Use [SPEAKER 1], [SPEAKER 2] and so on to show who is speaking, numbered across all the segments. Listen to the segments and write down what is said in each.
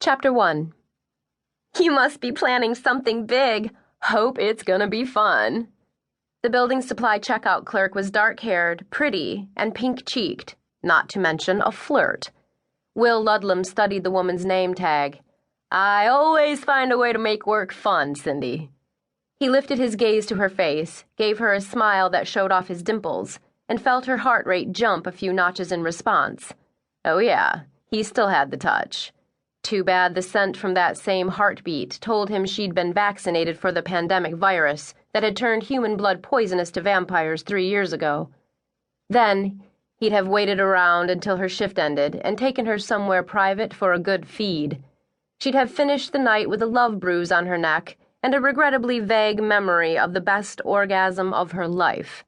[SPEAKER 1] Chapter 1. You must be planning something big. Hope it's gonna be fun. The building supply checkout clerk was dark-haired, pretty, and pink-cheeked, not to mention a flirt. Will Ludlam studied the woman's name tag. I always find a way to make work fun, Cindy. He lifted his gaze to her face, gave her a smile that showed off his dimples, and felt her heart rate jump a few notches in response. Oh yeah, he still had the touch. Too bad the scent from that same heartbeat told him she'd been vaccinated for the pandemic virus that had turned human blood poisonous to vampires 3 years ago. Then, he'd have waited around until her shift ended and taken her somewhere private for a good feed. She'd have finished the night with a love bruise on her neck and a regrettably vague memory of the best orgasm of her life.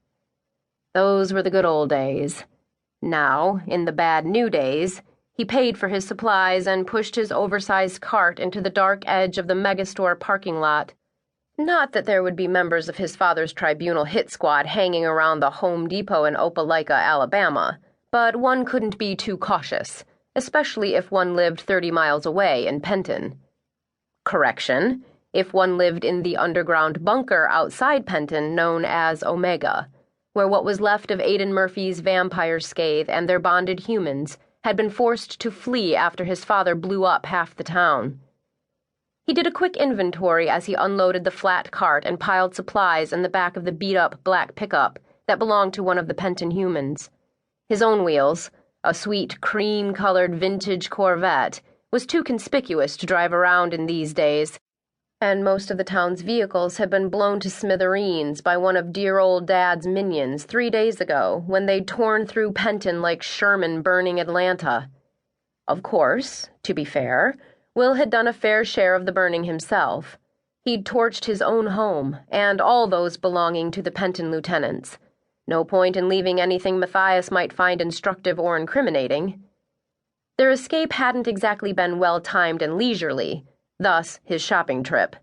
[SPEAKER 1] Those were the good old days. Now, in the bad new days, he paid for his supplies and pushed his oversized cart into the dark edge of the megastore parking lot. Not that there would be members of his father's tribunal hit squad hanging around the Home Depot in Opelika, Alabama, but one couldn't be too cautious, especially if one lived 30 miles away in Penton. Correction, if one lived in the underground bunker outside Penton known as Omega, where what was left of Aidan Murphy's vampire scathe and their bonded humans had been forced to flee after his father blew up half the town. He did a quick inventory as he unloaded the flat cart and piled supplies in the back of the beat-up black pickup that belonged to one of the Penton humans. His own wheels, a sweet cream-colored vintage Corvette, was too conspicuous to drive around in these days, and most of the town's vehicles had been blown to smithereens by one of dear old Dad's minions 3 days ago when they'd torn through Penton like Sherman burning Atlanta. Of course, to be fair, Will had done a fair share of the burning himself. He'd torched his own home, and all those belonging to the Penton lieutenants. No point in leaving anything Matthias might find instructive or incriminating. Their escape hadn't exactly been well-timed and leisurely, thus his shopping trip.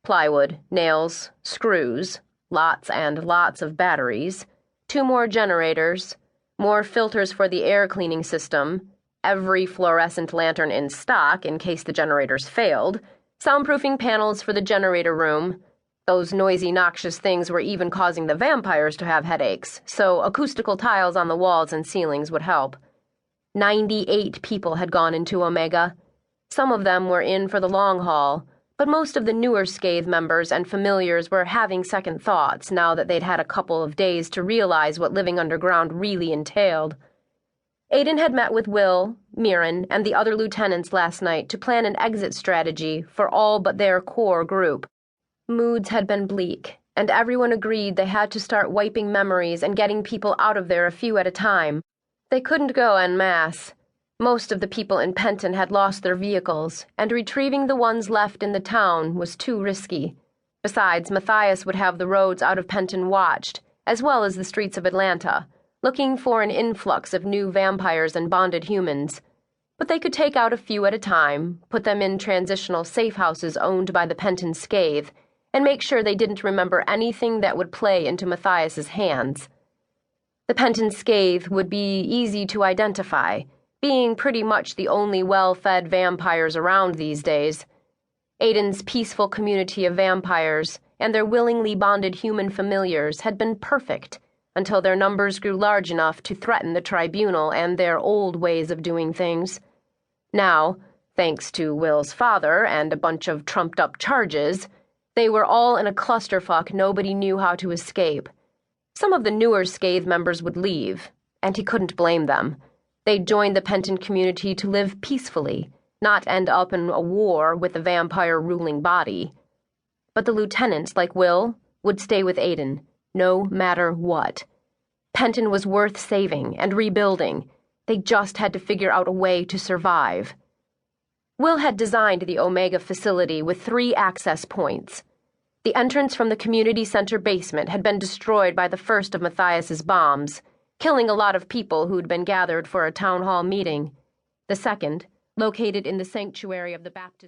[SPEAKER 1] Plywood, nails, screws, lots and lots of batteries, 2 more generators, more filters for the air cleaning system, every fluorescent lantern in stock in case the generators failed, soundproofing panels for the generator room. Those noisy, noxious things were even causing the vampires to have headaches, so acoustical tiles on the walls and ceilings would help. 98 people had gone into Omega. Some of them were in for the long haul, but most of the newer scathe members and familiars were having second thoughts now that they'd had a couple of days to realize what living underground really entailed. Aidan had met with Will, Mirren, and the other lieutenants last night to plan an exit strategy for all but their core group. Moods had been bleak, and everyone agreed they had to start wiping memories and getting people out of there a few at a time. They couldn't go en masse. Most of the people in Penton had lost their vehicles, and retrieving the ones left in the town was too risky. Besides, Matthias would have the roads out of Penton watched, as well as the streets of Atlanta, looking for an influx of new vampires and bonded humans. But they could take out a few at a time, put them in transitional safe houses owned by the Penton scathe, and make sure they didn't remember anything that would play into Matthias's hands. The Penton scathe would be easy to identify, being pretty much the only well-fed vampires around these days. Aidan's peaceful community of vampires and their willingly bonded human familiars had been perfect until their numbers grew large enough to threaten the tribunal and their old ways of doing things. Now, thanks to Will's father and a bunch of trumped-up charges, they were all in a clusterfuck nobody knew how to escape. Some of the newer scathe members would leave, and he couldn't blame them. They'd joined the Penton community to live peacefully, not end up in a war with the vampire ruling body. But the lieutenants, like Will, would stay with Aidan, no matter what. Penton was worth saving and rebuilding. They just had to figure out a way to survive. Will had designed the Omega facility with 3 access points. The entrance from the community center basement had been destroyed by the first of Matthias's bombs, killing a lot of people who'd been gathered for a town hall meeting. The second, located in the sanctuary of the Baptist